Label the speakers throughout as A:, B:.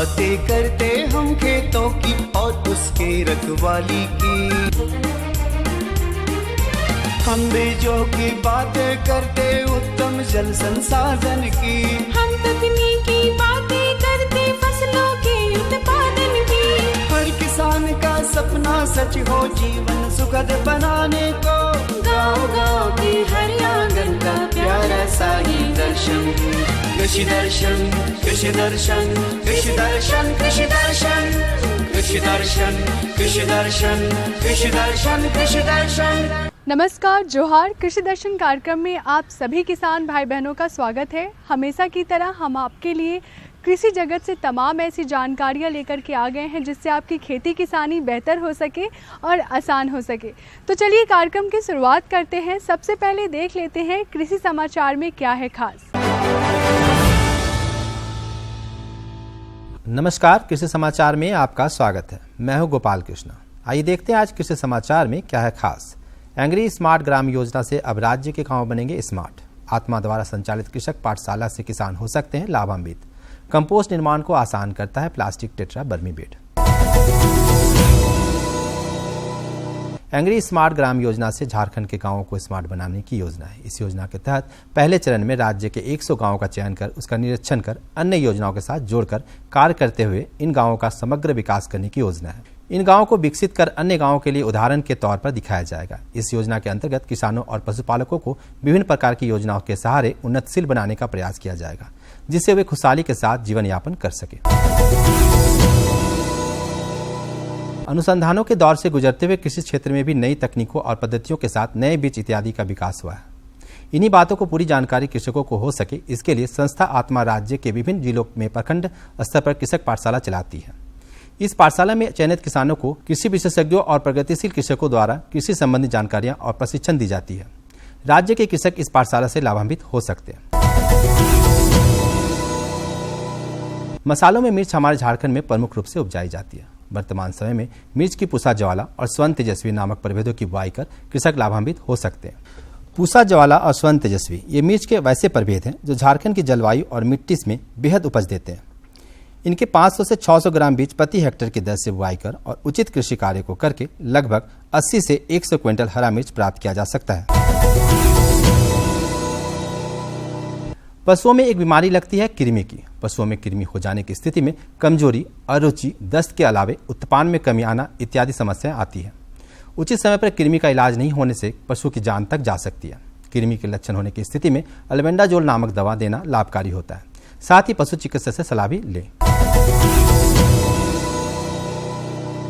A: बातें करते हम खेतों की और उसके रखवाली की। हम बीजों की बातें करते उत्तम जल संसाधन की।
B: हम तकनीकी बातें करते फसलों के उत्पादन की।
A: हर किसान का सपना सच हो जीवन सुखद बनाने को।
B: गाँव-गाँव के हर आंगन का प्यारा सा ही दर्शन।
A: कृषि दर्शन, कृषि दर्शन, कृषि दर्शन, कृषि दर्शन, कृषि दर्शन, कृषि दर्शन, कृषि दर्शन, कृषि दर्शन।
C: नमस्कार, जोहार। कृषि दर्शन कार्यक्रम में आप सभी किसान भाई बहनों का स्वागत है। हमेशा की तरह हम आपके लिए कृषि जगत से तमाम ऐसी जानकारियां लेकर के आ गए हैं जिससे आपकी खेती किसानी बेहतर हो सके और आसान हो सके। तो चलिए कार्यक्रम की शुरुआत करते हैं। सबसे पहले देख लेते हैं कृषि समाचार में क्या है खास।
D: नमस्कार, कृषि समाचार में आपका स्वागत है। मैं हूं गोपाल कृष्ण। आइए देखते हैं आज कृषि समाचार में क्या है खास। एंग्री स्मार्ट ग्राम योजना से अब राज्य के गांव बनेंगे स्मार्ट। आत्मा द्वारा संचालित कृषक पाठशाला से किसान हो सकते हैं लाभान्वित। कंपोस्ट निर्माण को आसान करता है प्लास्टिक टेट्रा बर्मी bed. Angry smart Gram Yojana से झारखंड के गांवों को स्मार्ट बनाने की योजना है। इस योजना के तहत पहले चरण में राज्य के 100 गांवों का चयन कर उसका निरीक्षण कर अन्य योजनाओं के साथ जोड़कर कार्य करते हुए इन गांवों का समग्र विकास करने की योजना है। इन गांवों को विकसित कर अन्य गांवों के लिए उदाहरण के तौर पर दिखाया जाएगा। इस योजना के अंतर्गत किसानों और पशुपालकों को विभिन्न प्रकार की योजनाओं के सहारे उन्नतशील बनाने का प्रयास किया जाएगा जिससे वे खुशहाली के साथ जीवन यापन कर सके। अनुसंधानों के दौर से गुजरते हुए कृषि क्षेत्र में भी नई तकनीकों और पद्धतियों के साथ नए बीज इत्यादि का विकास हुआ है। इन्हीं बातों को पूरी जानकारी कृषकों को हो सके, इसके लिए संस्था आत्मा राज्य के विभिन्न जिलों में प्रखंड स्तर पर कृषक पाठशाला चलाती है। इस पाठशाला में चयनित किसानों को कृषि विशेषज्ञों और प्रगतिशील कृषकों द्वारा कृषि संबंधी जानकारियां और प्रशिक्षण दी जाती है। राज्य के कृषक इस पाठशाला से लाभान्वित हो सकते हैं। मसालों में मिर्च हमारे झारखंड में प्रमुख रूप से उपजाई जाती है। वर्तमान समय में मिर्च की पूसा ज्वाला और स्वर्ण तेजस्वी नामक प्रभेदों की बुआई कर कृषक लाभान्वित हो सकते हैं। पूसा ज्वाला और स्वर्ण तेजस्वी ये मिर्च के वैसे प्रभेद हैं जो झारखंड की जलवायु और मिट्टी में बेहद उपज देते हैं। इनके 500 से 600 ग्राम बीज प्रति हेक्टेयर की दर से बुआई कर और उचित कृषि कार्य को करके लगभग 80 से 100 क्विंटल हरा मिर्च प्राप्त किया जा सकता है। पशुओं में एक बीमारी लगती है कृमि की। पशुओं में कृमि हो जाने की स्थिति में कमजोरी, अरुचि, दस्त के अलावे उत्पादन में कमी आना इत्यादि समस्याएं आती है। उचित समय पर कृमि का इलाज नहीं होने से पशु की जान तक जा सकती है। कृमि के लक्षण होने की स्थिति में अल्बेंडाजोल नामक दवा देना लाभकारी होता है। साथ ही पशु चिकित्सक से सलाह भी लें।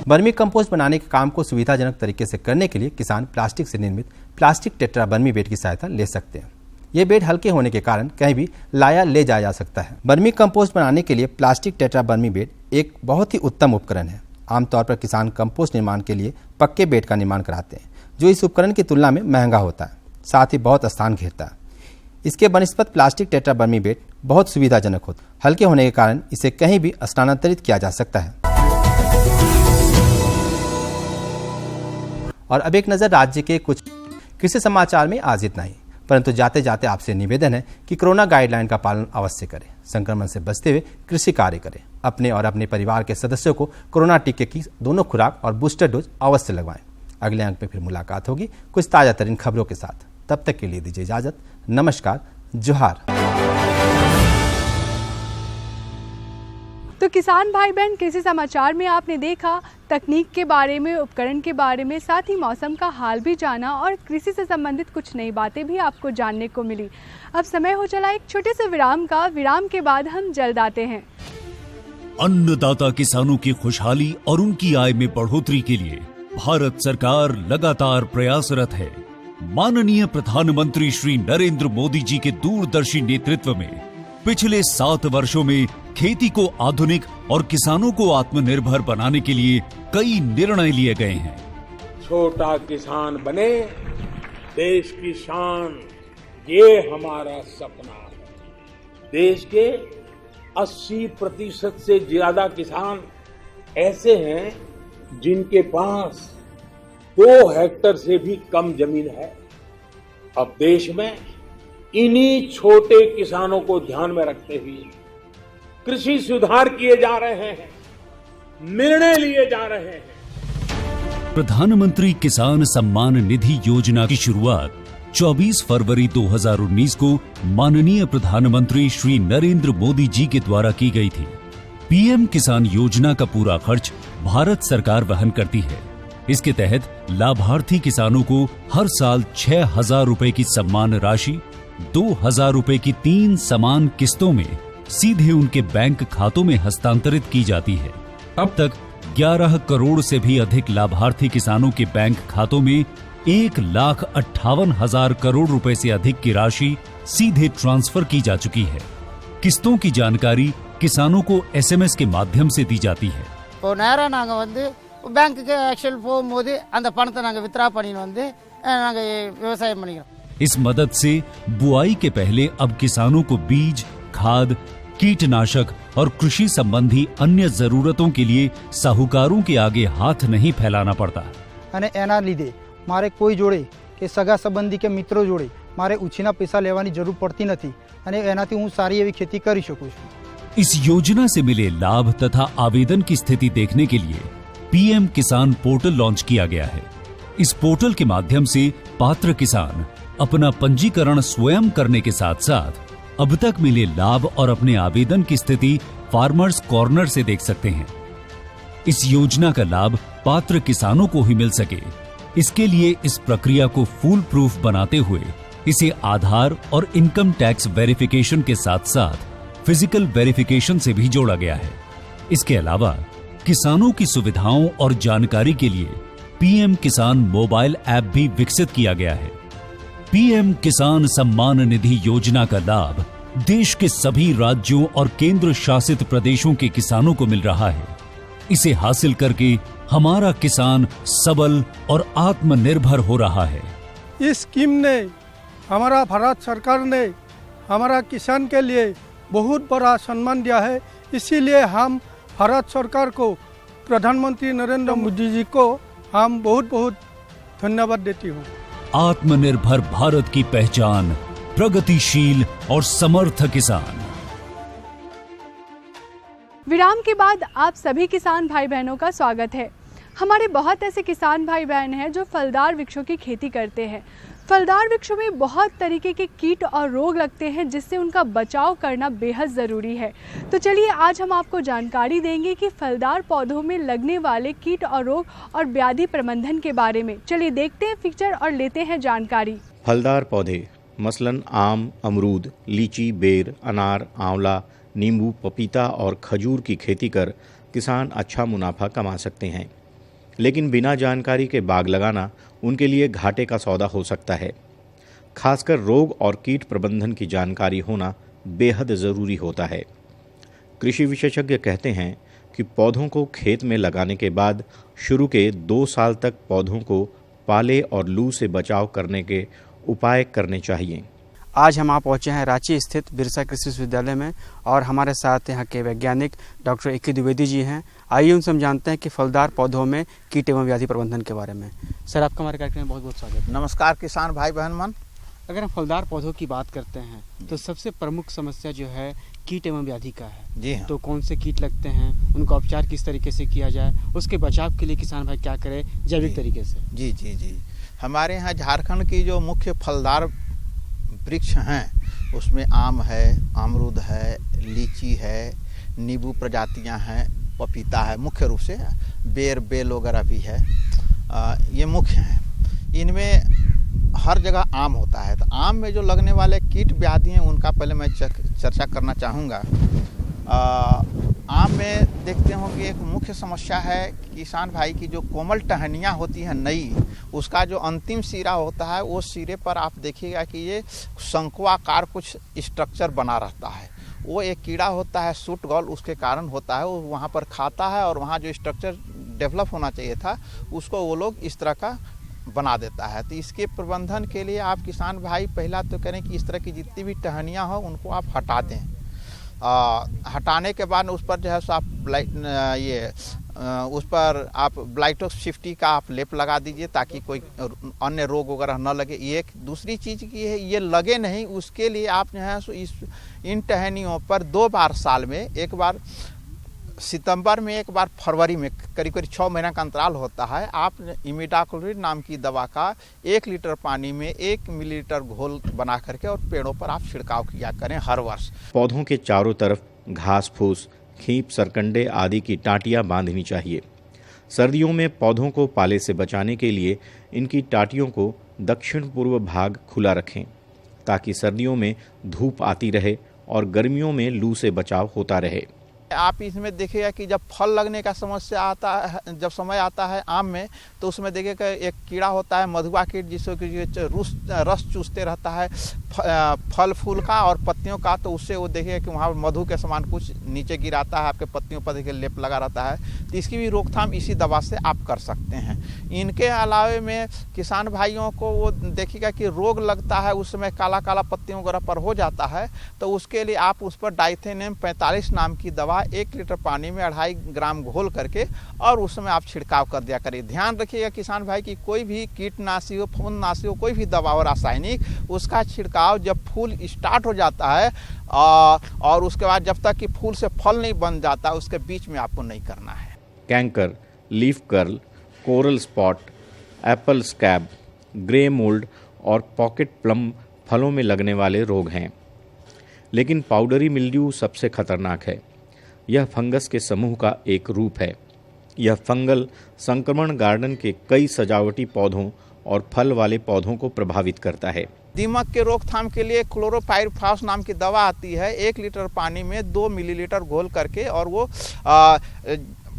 D: बर्मी कंपोस्ट बनाने के काम को सुविधाजनक तरीके से करने के लिए किसान प्लास्टिक से निर्मित प्लास्टिक टेट्रा बर्मी बेड की सहायता ले सकते हैं। ये बेड हल्के होने के कारण कहीं भी लाया ले जाया जा सकता है। बर्मी कंपोस्ट बनाने के लिए प्लास्टिक टेट्रा बर्मी बेड एक बहुत ही उत्तम उपकरण है। आमतौर पर किसान कंपोस्ट निर्माण के लिए पक्के बेड का निर्माण कराते हैं जो इस उपकरण की तुलना में महंगा होता है, साथ ही बहुत स्थान घेरता है। इसके बनस्पत प्लास्टिक टेट्रा बर्मी बेड बहुत सुविधाजनक होता है। हल्के होने के कारण इसे कहीं भी स्थानांतरित किया जा सकता है। और अब एक नजर राज्य के कुछ कृषि समाचार में। आज इतना ही, परंतु जाते जाते आपसे निवेदन है कि कोरोना गाइडलाइन का पालन अवश्य करें। संक्रमण से बचते हुए कृषि कार्य करें। अपने और अपने परिवार के सदस्यों को कोरोना टीके की दोनों खुराक और बूस्टर डोज अवश्य लगवाएं। अगले अंक में फिर मुलाकात होगी कुछ ताजा तरीन खबरों के साथ। तब तक के लिए दीजिए इजाजत। नमस्कार, जोहार।
C: तो किसान भाई बहन, कृषि समाचार में आपने देखा तकनीक के बारे में, उपकरण के बारे में, साथ ही मौसम का हाल भी जाना और कृषि से संबंधित कुछ नई बातें भी आपको जानने को मिली। अब समय हो चला एक छोटे से विराम का। विराम के बाद हम जल्द आते हैं।
E: अन्नदाता किसानों की खुशहाली और उनकी आय में बढ़ोतरी के लिए भारत सरकार लगातार प्रयासरत है। माननीय प्रधानमंत्री श्री नरेंद्र मोदी जी के दूरदर्शी नेतृत्व में पिछले 7 वर्षों में खेती को आधुनिक और किसानों को आत्मनिर्भर बनाने के लिए कई निर्णय लिए गए हैं।
F: छोटा किसान बने देश की शान, ये हमारा सपना है। देश के 80% से ज्यादा किसान ऐसे हैं जिनके पास 2 हेक्टेयर से भी कम जमीन है। अब देश में इन्हीं छोटे किसानों को ध्यान में रखते हुए कृषि सुधार किए जा रहे हैं, निर्णय लिए जा रहे हैं।
E: प्रधानमंत्री किसान सम्मान निधि योजना की शुरुआत 24 फरवरी 2019 को माननीय प्रधानमंत्री श्री नरेंद्र मोदी जी के द्वारा की गई थी। पीएम किसान योजना का पूरा खर्च भारत सरकार वहन करती है। इसके तहत लाभार्थी किसानों को हर साल 6,000 रुपए की सम्मान राशि 2,000 रुपए की 3 समान किस्तों में सीधे उनके बैंक खातों में हस्तांतरित की जाती है। अब तक 11 करोड़ से भी अधिक लाभार्थी किसानों के बैंक खातों में 1,58,000 करोड़ रुपए से अधिक की राशि सीधे ट्रांसफर की जा चुकी है। किस्तों की जानकारी किसानों को एसएमएस के माध्यम से दी जाती है।
G: இப்போ நேரா நாங்க வந்து பேங்க்குக்கு ஆக்சுவல் போகும்போது அந்த பணத்தை நாங்க வித்ரா பண்ணிட்டு வந்து நாங்க விவசாயம் பண்ணிக்கிறோம்।
E: इस मदद से बुआई के पहले अब किसानों को बीज, खाद, कीटनाशक और कृषि संबंधी अन्य जरूरतों के लिए साहूकारों के आगे हाथ नहीं फैलाना पड़ता।
H: અને એના લીધે મારે કોઈ જોડે કે સગા સંબંધી કે મિત્રો જોડે મારે ઉછીના પૈસા લેવાની જરૂર પડતી નથી અને એનાથી હું સારી એવી खेती કરી શકું છું।
E: इस योजना से मिले लाभ तथा आवेदन की स्थिति देखने के लिए पीएम किसान पोर्टल लॉन्च किया गया है। इस पोर्टल के माध्यम से पात्र किसान अपना पंजीकरण स्वयं करने के साथ साथ अब तक मिले लाभ और अपने आवेदन की स्थिति फार्मर्स कॉर्नर से देख सकते हैं। इस योजना का लाभ पात्र किसानों को ही मिल सके, इसके लिए इस प्रक्रिया को फूल प्रूफ बनाते हुए इसे आधार और इनकम टैक्स वेरिफिकेशन के साथ साथ फिजिकल वेरिफिकेशन से भी जोड़ा गया है। इसके अलावा किसानों की सुविधाओं और जानकारी के लिए पीएम किसान मोबाइल ऐप भी विकसित किया गया है। पीएम किसान सम्मान निधि योजना का लाभ देश के सभी राज्यों और केंद्र शासित प्रदेशों के किसानों को मिल रहा है। इसे हासिल करके हमारा किसान सबल और आत्मनिर्भर हो रहा है।
H: इस स्कीम ने हमारा भारत सरकार ने हमारा किसान के लिए बहुत बड़ा सम्मान दिया है। इसीलिए हम भारत सरकार को, प्रधानमंत्री नरेंद्र मोदी जी को हम बहुत बहुत धन्यवाद देती हूँ।
E: आत्मनिर्भर भारत की पहचान प्रगतिशील और समर्थ किसान।
C: विराम के बाद आप सभी किसान भाई बहनों का स्वागत है। हमारे बहुत ऐसे किसान भाई बहन हैं जो फलदार वृक्षों की खेती करते हैं। फलदार वृक्षों में बहुत तरीके के कीट और रोग लगते हैं जिससे उनका बचाव करना बेहद ज़रूरी है। तो चलिए आज हम आपको जानकारी देंगे कि फलदार पौधों में लगने वाले कीट और रोग और व्याधि प्रबंधन के बारे में। चलिए देखते हैं पिक्चर और लेते हैं जानकारी।
I: फलदार पौधे मसलन आम, अमरूद, लीची, बेर, अनार, आंवला, नींबू, पपीता और खजूर की खेती कर किसान अच्छा मुनाफा कमा सकते हैं, लेकिन बिना जानकारी के बाग लगाना उनके लिए घाटे का सौदा हो सकता है। खासकर रोग और कीट प्रबंधन की जानकारी होना बेहद ज़रूरी होता है। कृषि विशेषज्ञ कहते हैं कि पौधों को खेत में लगाने के बाद शुरू के 2 साल तक पौधों को पाले और लू से बचाव करने के उपाय करने चाहिए।
J: आज हम आप पहुँचे हैं रांची स्थित बिरसा कृषि विश्वविद्यालय में और हमारे साथ यहाँ के वैज्ञानिक डॉक्टर ए.के. द्विवेदी जी हैं। आइए उनसे हम जानते हैं कि फलदार पौधों में कीट एवं व्याधि प्रबंधन के बारे में। सर, आपका हमारे कार्यक्रम में बहुत बहुत स्वागत है।
K: नमस्कार किसान भाई बहन मन।
J: अगर हम फलदार पौधों की बात करते हैं तो सबसे प्रमुख समस्या जो है कीट एवं व्याधि का है।
K: जी हाँ।
J: तो कौन से कीट लगते हैं, उनका उपचार किस तरीके से किया जाए, उसके बचाव के लिए किसान भाई क्या करे जैविक तरीके से?
K: जी जी जी हमारे यहाँ झारखंड की जो मुख्य फलदार वृक्ष हैं उसमें आम है, अमरूद है, लीची है, नींबू प्रजातियां हैं, पपीता है, मुख्य रूप से बेल वगैरह भी है। ये मुख्य हैं। इनमें हर जगह आम होता है। तो आम में जो लगने वाले कीट व्याधि हैं उनका पहले मैं चर्चा करना चाहूँगा। आम में देखते हो कि एक मुख्य समस्या है किसान भाई की जो कोमल टहनियाँ होती हैं नई, उसका जो अंतिम सिरा होता है वो सिरे पर आप देखिएगा कि ये शंकुआकार कुछ स्ट्रक्चर बना रहता है। वो एक कीड़ा होता है सूट गॉल, उसके कारण होता है। वो वहाँ पर खाता है और वहाँ जो स्ट्रक्चर डेवलप होना चाहिए था उसको वो लोग इस तरह का बना देता है। तो इसके प्रबंधन के लिए आप किसान भाई पहला तो करें कि इस तरह की जितनी भी टहनियाँ हो उनको आप हटा दें। हटाने के बाद उस पर जो है सो आप उस पर आप ब्लाइटोक्स 50 का आप लेप लगा दीजिए ताकि कोई अन्य रोग वगैरह न लगे। ये एक दूसरी चीज़ की है, ये लगे नहीं उसके लिए आप जो है सो इन टहनियों पर 2 बार साल में, एक बार सितंबर में, एक बार फरवरी में, करीब करीब 6 महीना का अंतराल होता है। आप इमिडाक्लोप्रिड नाम की दवा का 1 लीटर पानी में 1 मिलीलीटर घोल बना करके और पेड़ों पर आप छिड़काव किया करें हर वर्ष।
I: पौधों के चारों तरफ घास फूस, खींप, सरकंडे आदि की टाटियां बांधनी चाहिए। सर्दियों में पौधों को पाले से बचाने के लिए इनकी टाटियों को दक्षिण पूर्व भाग खुला रखें ताकि सर्दियों में धूप आती रहे और गर्मियों में लू से बचाव होता रहे।
K: आप इसमें देखिएगा कि जब फल लगने का समस्या आता है, जब समय आता है आम में, तो उसमें देखिएगा एक कीड़ा होता है मधुआ कीट, जिससे कि रस चूसते रहता है फल फूल का और पत्तियों का, तो उससे वो देखिएगा कि वहाँ मधु के समान कुछ नीचे गिराता है, आपके पत्तियों पर देखिए लेप लगा रहता है। तो इसकी भी रोकथाम इसी दवा से आप कर सकते हैं। इनके अलावे में किसान भाइयों को वो देखिएगा कि रोग लगता है, उस समय काला काला पत्तियों वगैरह पर हो जाता है, तो उसके लिए आप उस पर डाइथेनियम 45 नाम की दवा 1 लीटर पानी में 2.5 ग्राम घोल करके और उसमें आप छिड़काव कर दिया करिए। ध्यान रखिएगा किसान भाई की कोई भी कीटनाशी हो, फफूंदनाशी हो, कोई भी दवा हो रासायनिक, उसका छिड़काव जब फूल स्टार्ट हो जाता है और उसके बाद जब तक कि फूल से फल नहीं बन जाता, उसके बीच में आपको नहीं करना है।
I: Canker, leaf curl, coral spot, Apple scab, grey mould और पॉकेट प्लम फलों में लगने वाले रोग हैं। लेकिन पाउडरी मिल्ड्यू सबसे खतरनाक है। यह फंगस के समूह का एक रूप है। यह फंगल संक्रमण गार्डन के कई सजावटी पौधों और फल वाले पौधों को प्रभावित करता है।
K: दीमक के रोकथाम के लिए क्लोरोपाइरिफॉस नाम की दवा आती है, 1 लीटर पानी में 2 मिलीलीटर घोल करके, और वो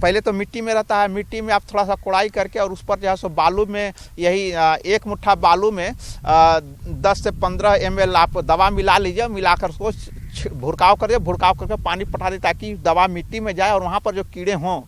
K: पहले तो मिट्टी में रहता है, मिट्टी में आप थोड़ा सा कोड़ाई करके और उस पर जो है सो बालू में, यही 1 मुट्ठा बालू में 10 से 15 ml आप दवा मिला लीजिए, मिलाकर उसको भुड़काव कर दिए, भुड़काव करके पानी पटा दे ताकि दवा मिट्टी में जाए और वहाँ पर जो कीड़े हों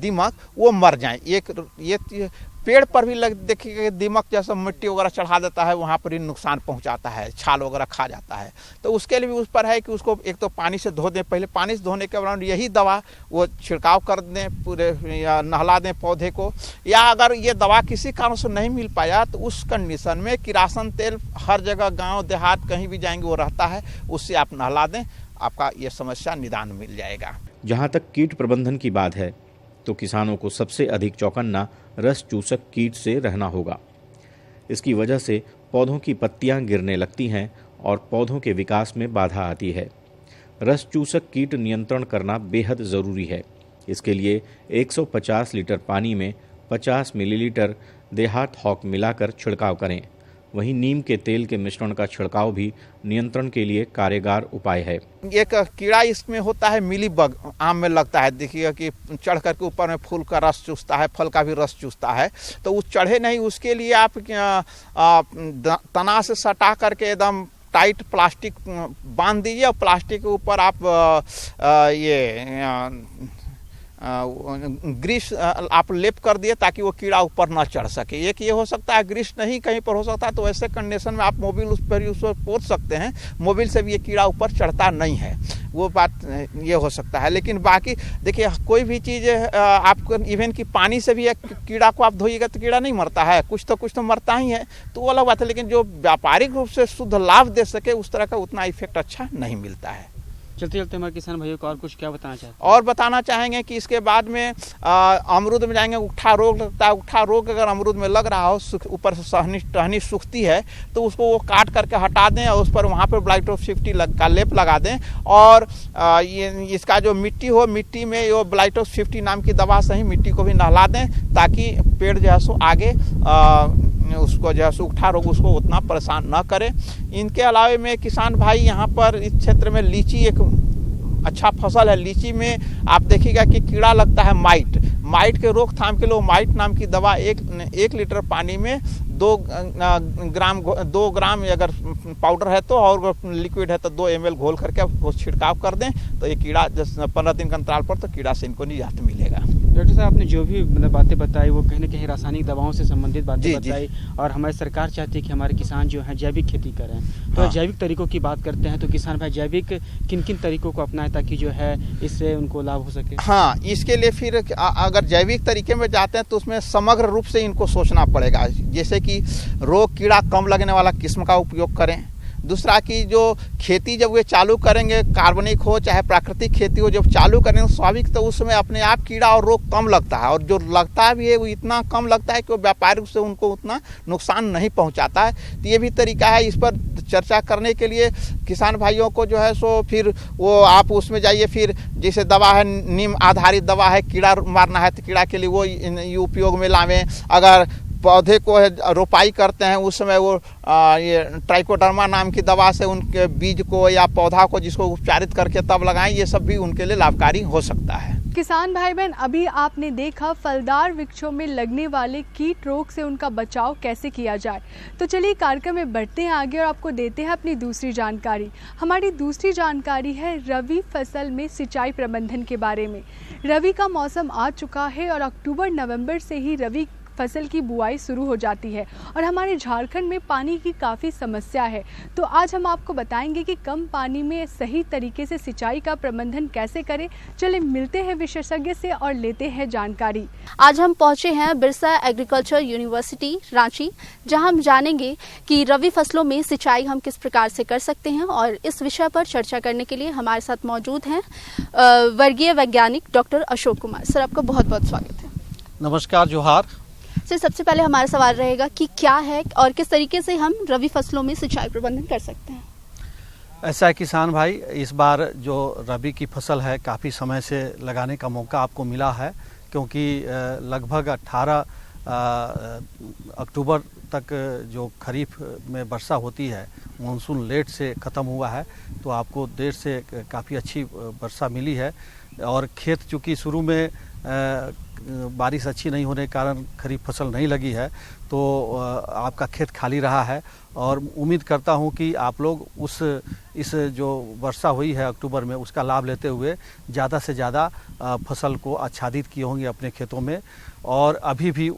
K: दीमक, वो मर जाएं। ये पेड़ पर भी देखिए दीमक जैसा मिट्टी वगैरह चढ़ा देता है, वहाँ पर ही नुकसान पहुँचाता है, छाल वगैरह खा जाता है। तो उसके लिए भी उस पर है कि उसको एक तो पानी से धो दें, पहले पानी से धोने के बाद यही दवा वो छिड़काव कर दें पूरे, या नहला दें पौधे को। या अगर ये दवा किसी कारण से नहीं मिल पाया तो उस कंडीशन में किरासन तेल हर जगह गाँव देहात कहीं भी जाएंगे वो रहता है, उससे आप नहला दें, आपका ये समस्या निदान मिल जाएगा।
I: जहाँ तक कीट प्रबंधन की बात है तो किसानों को सबसे अधिक चौकन्ना रस चूसक कीट से रहना होगा। इसकी वजह से पौधों की पत्तियां गिरने लगती हैं और पौधों के विकास में बाधा आती है। रस चूसक कीट नियंत्रण करना बेहद ज़रूरी है। इसके लिए 150 लीटर पानी में 50 मिलीलीटर देहात हॉक मिलाकर छिड़काव करें। वहीं नीम के तेल के मिश्रण का छिड़काव भी नियंत्रण के लिए कारगर उपाय है।
K: एक कीड़ा इसमें होता है मिलीबग, आम में लगता है, देखिए कि चढ़ करके ऊपर में फूल का रस चूसता है, फल का भी रस चूसता है। तो उस चढ़े नहीं, उसके लिए आप तना से सटा करके एकदम टाइट प्लास्टिक बांध दीजिए और प्लास्टिक के ऊपर आप ग्रीस आप लेप कर दिए ताकि वो कीड़ा ऊपर ना चढ़ सके। एक ये हो सकता है, ग्रीस नहीं कहीं पर हो सकता है, तो ऐसे कंडीशन में आप मोबिल उस पर पोंछ सकते हैं। मोबिल से भी ये कीड़ा ऊपर चढ़ता नहीं है, वो बात ये हो सकता है। लेकिन बाकी देखिए कोई भी चीज़ आपको इवन कि पानी से भी एक कीड़ा को आप धोइएगा तो कीड़ा नहीं मरता है, कुछ तो मरता ही है, तो वो अलग बात है। लेकिन जो व्यापारिक रूप से शुद्ध लाभ दे सके उस तरह का उतना इफेक्ट अच्छा नहीं मिलता है।
J: चलते चलते हमारे किसान भाइयों को और कुछ क्या बताना चाहते हैं?
K: और बताना चाहेंगे कि इसके बाद में अमरूद में जाएंगे, उठा रोग लगता है। उठा रोग अगर अमरूद में लग रहा हो, ऊपर से टहनी सूखती है, तो उसको वो काट करके हटा दें और उस पर वहाँ पर ब्लाइटोप 50 का लेप लगा दें। और ये इसका जो मिट्टी हो, मिट्टी में ये ब्लाइटोप 50 नाम की दवा से ही मिट्टी को भी नहला दें ताकि पेड़ जो है सो आगे उसको जो है सूखा रोग उसको उतना परेशान न करे। इनके अलावे में किसान भाई यहाँ पर इस क्षेत्र में लीची एक अच्छा फसल है। लीची में आप देखिएगा कि कीड़ा लगता है माइट के रोकथाम के लिए माइट नाम की दवा 1 लीटर पानी में 2 ग्राम अगर पाउडर है तो, और लिक्विड है तो 2 ml घोल करके वो छिड़काव कर दें तो ये कीड़ा 15 दिन के अंतराल पर तो कीड़ा से इनको निजात मिलेगा।
J: डॉक्टर साहब, आपने जो भी बातें बताई वो कहीं ना कहीं रासायनिक दवाओं से संबंधित बातें बताई, और हमारी सरकार चाहती है कि हमारे किसान जो हैं जैविक खेती करें। तो हाँ। जैविक तरीकों की बात करते हैं तो किसान भाई जैविक किन किन तरीकों को अपनाएं ताकि जो है इससे उनको लाभ हो सके?
K: हाँ, इसके लिए फिर अगर जैविक तरीके में जाते हैं तो उसमें समग्र रूप से इनको सोचना पड़ेगा। जैसे कि रोग कीड़ा कम लगने वाला किस्म का उपयोग करें, दूसरा कि जो खेती जब वे चालू करेंगे, कार्बनिक हो चाहे प्राकृतिक खेती हो, जब चालू करेंगे स्वाभाविक तो उसमें अपने आप कीड़ा और रोग कम लगता है, और जो लगता भी है वो इतना कम लगता है कि वो व्यापारी से उनको उतना नुकसान नहीं पहुंचाता है। तो ये भी तरीका है। इस पर चर्चा करने के लिए किसान भाइयों को जो है सो फिर वो आप उसमें जाइए, फिर जैसे दवा है नीम आधारित दवा है, कीड़ा मारना है तो कीड़ा के लिए वो उपयोग में लावें। अगर पौधे को रोपाई करते हैं उस समय वो ये ट्राइकोडर्मा नाम की दवा से उनके बीज को या पौधा को जिसको उपचारित करके तब लगाएं, ये सब भी उनके लिए लाभकारी हो सकता है।
C: किसान भाई बहन, अभी आपने देखा फलदार वृक्षों में लगने वाले कीट रोग से उनका बचाव कैसे किया जाए। तो चलिए कार्यक्रम में बढ़ते हैं आगे और आपको देते हैं अपनी दूसरी जानकारी। हमारी दूसरी जानकारी है रबी फसल में सिंचाई प्रबंधन के बारे में। रबी का मौसम आ चुका है और अक्टूबर-नवंबर से ही रबी फसल की बुआई शुरू हो जाती है और हमारे झारखंड में पानी की काफ़ी समस्या है। तो आज हम आपको बताएंगे कि कम पानी में सही तरीके से सिंचाई का प्रबंधन कैसे करें। चले मिलते हैं विशेषज्ञ से और लेते हैं जानकारी।
L: आज हम पहुंचे हैं बिरसा एग्रीकल्चर यूनिवर्सिटी रांची, जहां हम जानेंगे कि रबी फसलों में सिंचाई हम किस प्रकार से कर सकते हैं। और इस विषय पर चर्चा करने के लिए हमारे साथ मौजूद हैं वर्गीय वैज्ञानिक डॉक्टर अशोक कुमार। सर, आपका बहुत बहुत स्वागत है।
M: नमस्कार, जोहार।
L: सर, सबसे पहले हमारा सवाल रहेगा कि क्या है और किस तरीके से हम रबी फसलों में सिंचाई प्रबंधन कर सकते हैं।
M: ऐसा है किसान भाई, इस बार जो रबी की फसल है काफ़ी समय से लगाने का मौका आपको मिला है, क्योंकि लगभग 18 अक्टूबर तक जो खरीफ में वर्षा होती है, मानसून लेट से ख़त्म हुआ है, तो आपको देर से काफ़ी अच्छी वर्षा मिली है। और खेत चूँकि शुरू में बारिश अच्छी नहीं होने के कारण खरीफ फसल नहीं लगी है, तो आपका खेत खाली रहा है। और उम्मीद करता हूं कि आप लोग इस जो वर्षा हुई है अक्टूबर में, उसका लाभ लेते हुए ज़्यादा से ज़्यादा फसल को आच्छादित किए होंगे अपने खेतों में। और अभी भी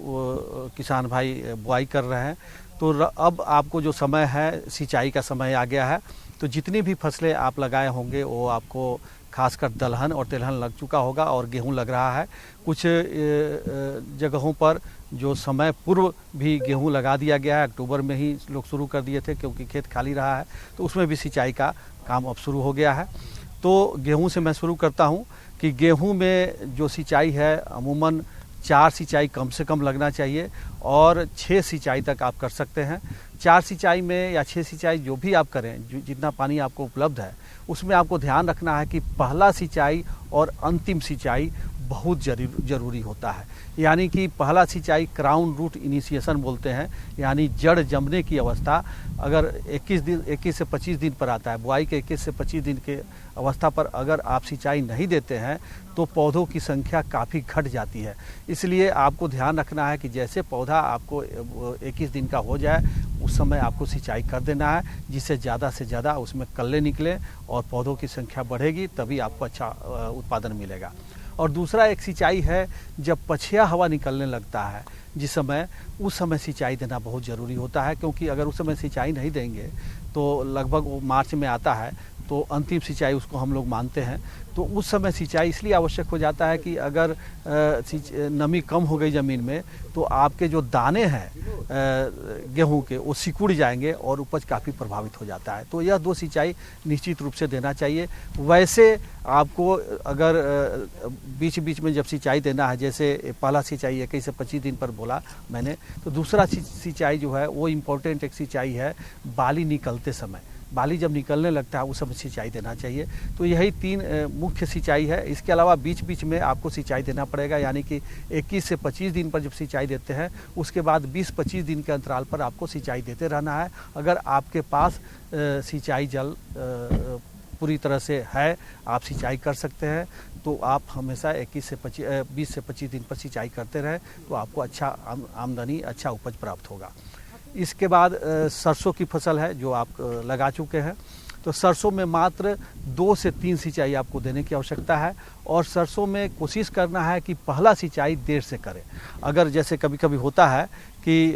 M: किसान भाई बुआई कर रहे हैं, तो अब आपको जो समय है, सिंचाई का समय आ गया है। तो जितनी भी फसलें आप लगाए होंगे वो आपको खासकर दलहन और तिलहन लग चुका होगा और गेहूं लग रहा है। कुछ जगहों पर जो समय पूर्व भी गेहूं लगा दिया गया है, अक्टूबर में ही लोग शुरू कर दिए थे क्योंकि खेत खाली रहा है, तो उसमें भी सिंचाई का काम अब शुरू हो गया है। तो गेहूं से मैं शुरू करता हूं कि गेहूं में जो सिंचाई है अमूमन 4 सिंचाई कम से कम लगना चाहिए और 6 सिंचाई तक आप कर सकते हैं। 4 सिंचाई में या 6 सिंचाई जो भी आप करें, जितना पानी आपको उपलब्ध है, उसमें आपको ध्यान रखना है कि पहला सिंचाई और अंतिम सिंचाई बहुत जरूरी होता है। यानी कि पहला सिंचाई क्राउन रूट इनिशिएशन बोलते हैं, यानी जड़ जमने की अवस्था अगर 21 से 25 दिन पर आता है, बुआई के 21 से 25 दिन के अवस्था पर अगर आप सिंचाई नहीं देते हैं तो पौधों की संख्या काफ़ी घट जाती है। इसलिए आपको ध्यान रखना है कि जैसे पौधा आपको 21 दिन का हो जाए उस समय आपको सिंचाई कर देना है, जिससे ज़्यादा से ज़्यादा उसमें कल्ले निकले और पौधों की संख्या बढ़ेगी, तभी आपको अच्छा उत्पादन मिलेगा। और दूसरा एक सिंचाई है जब पछिया हवा निकलने लगता है, जिस समय उस समय सिंचाई देना बहुत ज़रूरी होता है, क्योंकि अगर उस समय सिंचाई नहीं देंगे तो लगभग वो मार्च में आता है, तो अंतिम सिंचाई उसको हम लोग मानते हैं। तो उस समय सिंचाई इसलिए आवश्यक हो जाता है कि अगर नमी कम हो गई ज़मीन में तो आपके जो दाने हैं गेहूं के वो सिकुड़ जाएंगे और उपज काफ़ी प्रभावित हो जाता है। तो यह 2 सिंचाई निश्चित रूप से देना चाहिए। वैसे आपको अगर बीच बीच में जब सिंचाई देना है, जैसे पहला सिंचाई 21 से 25 दिन पर बोला मैंने, तो दूसरा सिंचाई जो है वो इम्पोर्टेंट एक सिंचाई है बाली निकलते समय। बाली जब निकलने लगता है उस समय सिंचाई देना चाहिए। तो यही 3 मुख्य सिंचाई है। इसके अलावा बीच बीच में आपको सिंचाई देना पड़ेगा, यानी कि 21 से 25 दिन पर जब सिंचाई देते हैं उसके बाद 20-25 दिन के अंतराल पर आपको सिंचाई देते रहना है। अगर आपके पास सिंचाई जल पूरी तरह से है, आप सिंचाई कर सकते हैं, तो आप हमेशा 20 से 25 दिन पर सिंचाई करते रहें, तो आपको अच्छा आमदनी, अच्छा उपज प्राप्त होगा। इसके बाद सरसों की फसल है जो आप लगा चुके हैं, तो सरसों में मात्र 2 से 3 सिंचाई आपको देने की आवश्यकता है। और सरसों में कोशिश करना है कि पहला सिंचाई देर से करें। अगर जैसे कभी कभी होता है कि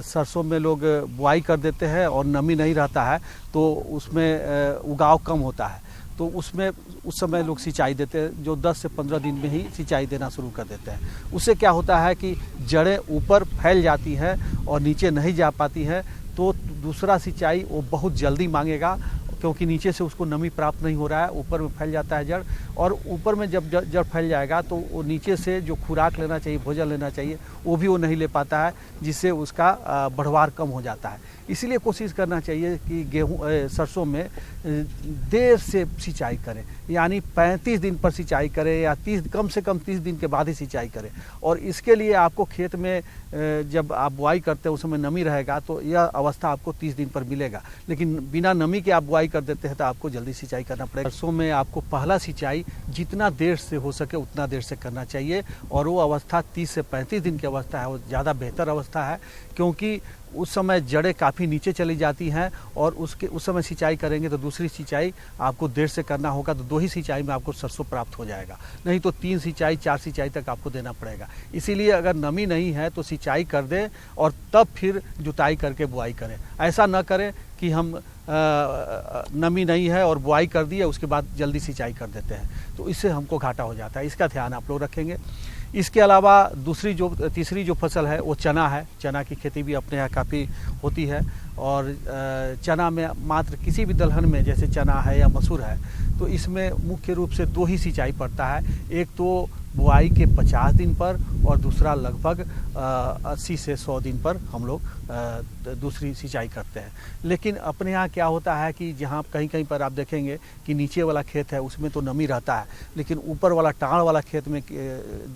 M: सरसों में लोग बुआई कर देते हैं और नमी नहीं रहता है, तो उसमें उगाव कम होता है, तो उसमें उस समय लोग सिंचाई देते हैं, जो 10 से 15 दिन में ही सिंचाई देना शुरू कर देते हैं। उससे क्या होता है कि जड़ें ऊपर फैल जाती हैं और नीचे नहीं जा पाती हैं, तो दूसरा सिंचाई वो बहुत जल्दी मांगेगा, क्योंकि नीचे से उसको नमी प्राप्त नहीं हो रहा है, ऊपर में फैल जाता है जड़, और ऊपर में जब जड़ फैल जाएगा तो वो नीचे से जो खुराक लेना चाहिए, भोजन लेना चाहिए, वो भी वो नहीं ले पाता है, जिससे उसका बढ़वार कम हो जाता है। इसीलिए कोशिश करना चाहिए कि सरसों में देर से सिंचाई करें, यानी 35 दिन पर सिंचाई करें या कम से कम 30 दिन के बाद ही सिंचाई करें। और इसके लिए आपको खेत में जब आप बुआई करते हैं उस समय नमी रहेगा तो यह अवस्था आपको 30 दिन पर मिलेगा, लेकिन बिना नमी के आप बुआई कर देते हैं तो आपको जल्दी सिंचाई करना पड़ेगा। सरसों में आपको पहला सिंचाई जितना देर से हो सके उतना देर से करना चाहिए, और वो अवस्था 30 से 35 दिन की अवस्था है, वो ज़्यादा बेहतर अवस्था है, क्योंकि उस समय जड़ें काफ़ी नीचे चली जाती हैं, और उस समय सिंचाई करेंगे तो दूसरी सिंचाई आपको देर से करना होगा, तो 2 ही सिंचाई में आपको सरसों प्राप्त हो जाएगा, नहीं तो 3 सिंचाई 4 सिंचाई तक आपको देना पड़ेगा। इसीलिए अगर नमी नहीं है तो सिंचाई कर दें और तब फिर जुताई करके बुआई करें। ऐसा न करें कि हम नमी नहीं है और बुआई कर दिए उसके बाद जल्दी सिंचाई कर देते हैं, तो इससे हमको घाटा हो जाता है। इसका ध्यान आप लोग रखेंगे। इसके अलावा तीसरी जो फसल है वो चना है। चना की खेती भी अपने यहाँ काफ़ी होती है, और चना में मात्र किसी भी दलहन में, जैसे चना है या मसूर है, तो इसमें मुख्य रूप से 2 ही सिंचाई पड़ता है। एक तो बुआई के 50 दिन पर, और दूसरा लगभग 80 से 100 दिन पर हम लोग दूसरी सिंचाई करते हैं। लेकिन अपने यहाँ क्या होता है कि जहाँ कहीं कहीं पर आप देखेंगे कि नीचे वाला खेत है उसमें तो नमी रहता है, लेकिन ऊपर वाला टाड़ वाला खेत में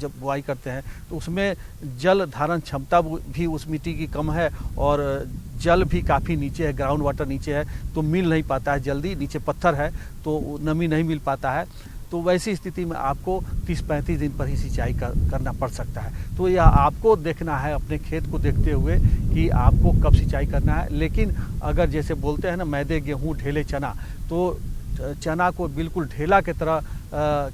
M: जब बुआई करते हैं तो उसमें जल धारण क्षमता भी उस मिट्टी की कम है, और जल भी काफ़ी नीचे है, ग्राउंड वाटर नीचे है, तो मिल नहीं पाता है जल्दी, नीचे पत्थर है तो नमी नहीं मिल पाता है। तो वैसी स्थिति में आपको 30-35 दिन पर ही सिंचाई करना पड़ सकता है। तो यह आपको देखना है, अपने खेत को देखते हुए कि आपको कब सिंचाई करना है। लेकिन अगर जैसे बोलते हैं ना, मैदे गेहूँ ढेले चना, तो चना को बिल्कुल ढेला की तरह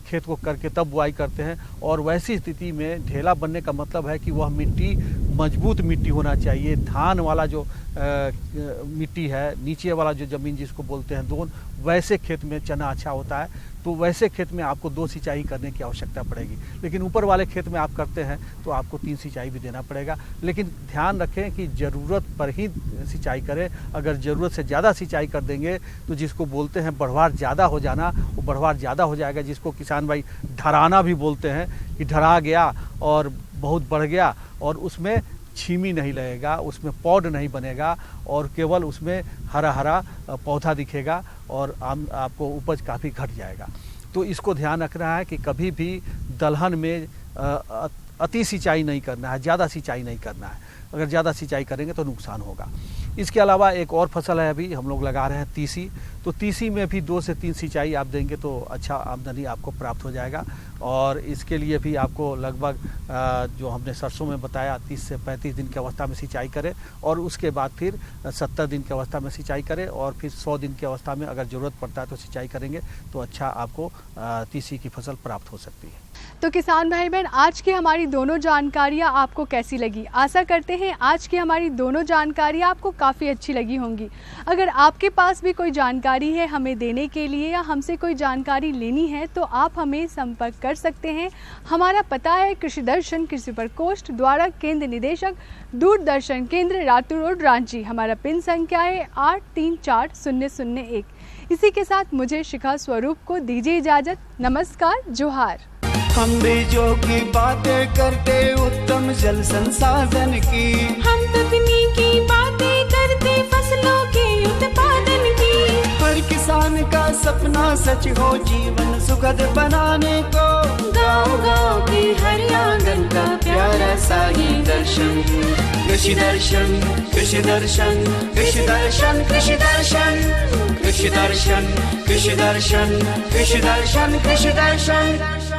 M: खेत को करके तब बुआई करते हैं, और वैसी स्थिति में ढेला बनने का मतलब है कि वह मिट्टी मजबूत मिट्टी होना चाहिए। धान वाला जो मिट्टी है, नीचे वाला जो ज़मीन जिसको बोलते हैं दोन, वैसे खेत में चना अच्छा होता है। तो वैसे खेत में आपको 2 सिंचाई करने की आवश्यकता पड़ेगी। लेकिन ऊपर वाले खेत में आप करते हैं तो आपको 3 सिंचाई भी देना पड़ेगा। लेकिन ध्यान रखें कि ज़रूरत पर ही सिंचाई करें। अगर ज़रूरत से ज़्यादा सिंचाई कर देंगे तो जिसको बोलते हैं बढ़वार ज़्यादा हो जाना, वो बढ़वार ज़्यादा हो जाएगा, जिसको किसान भाई ढराना भी बोलते हैं कि ढरा गया और बहुत बढ़ गया, और उसमें छीमी नहीं लगेगा, उसमें पौध नहीं बनेगा, और केवल उसमें हरा हरा पौधा दिखेगा, और आपको उपज काफ़ी घट जाएगा। तो इसको ध्यान रखना है कि कभी भी दलहन में अति सिंचाई नहीं करना है, ज़्यादा सिंचाई नहीं करना है। अगर ज़्यादा सिंचाई करेंगे तो नुकसान होगा। इसके अलावा एक और फसल है, अभी हम लोग लगा रहे हैं तीसी। तो तीसी में भी 2 से 3 सिंचाई आप देंगे तो अच्छा आमदनी आपको प्राप्त हो जाएगा। और इसके लिए भी आपको लगभग जो हमने सरसों में बताया 30 से 35 दिन की अवस्था में सिंचाई करें, और उसके बाद फिर 70 दिन की अवस्था में सिंचाई करें, और फिर 100 दिन की अवस्था में अगर ज़रूरत पड़ता है तो सिंचाई करेंगे, तो अच्छा आपको तीसी की फसल प्राप्त हो सकती है।
C: तो किसान भाई बहन, आज की हमारी दोनों जानकारियाँ आपको कैसी लगी? आशा करते हैं आज की हमारी दोनों जानकारियाँ आपको काफ़ी अच्छी लगी होंगी। अगर आपके पास भी कोई जानकारी है हमें देने के लिए, या हमसे कोई जानकारी लेनी है, तो आप हमें संपर्क कर सकते हैं। हमारा पता है कृषि दर्शन, कृषि प्रकोष्ठ, द्वारा केंद्र निदेशक, दूरदर्शन केंद्र, रातू रोड, रांची। हमारा पिन संख्या है 834001। इसी के साथ मुझे शिखा स्वरूप को दीजिए इजाज़त। नमस्कार, जोहार।
A: हम बीजों की बातें करते उत्तम जल संसाधन की,
B: हम तकनीकी बातें करते फसलों के उत्पादन की।
A: हर किसान का सपना सच हो जीवन सुखद बनाने को,
B: गाँव-गाँव के हर आंगन का प्यारा सा ही दर्शन।
A: कृषि दर्शन, कृषि दर्शन, कृषि दर्शन, कृषि दर्शन, कृषि दर्शन, कृषि दर्शन, कृषि दर्शन, कृषि दर्शन।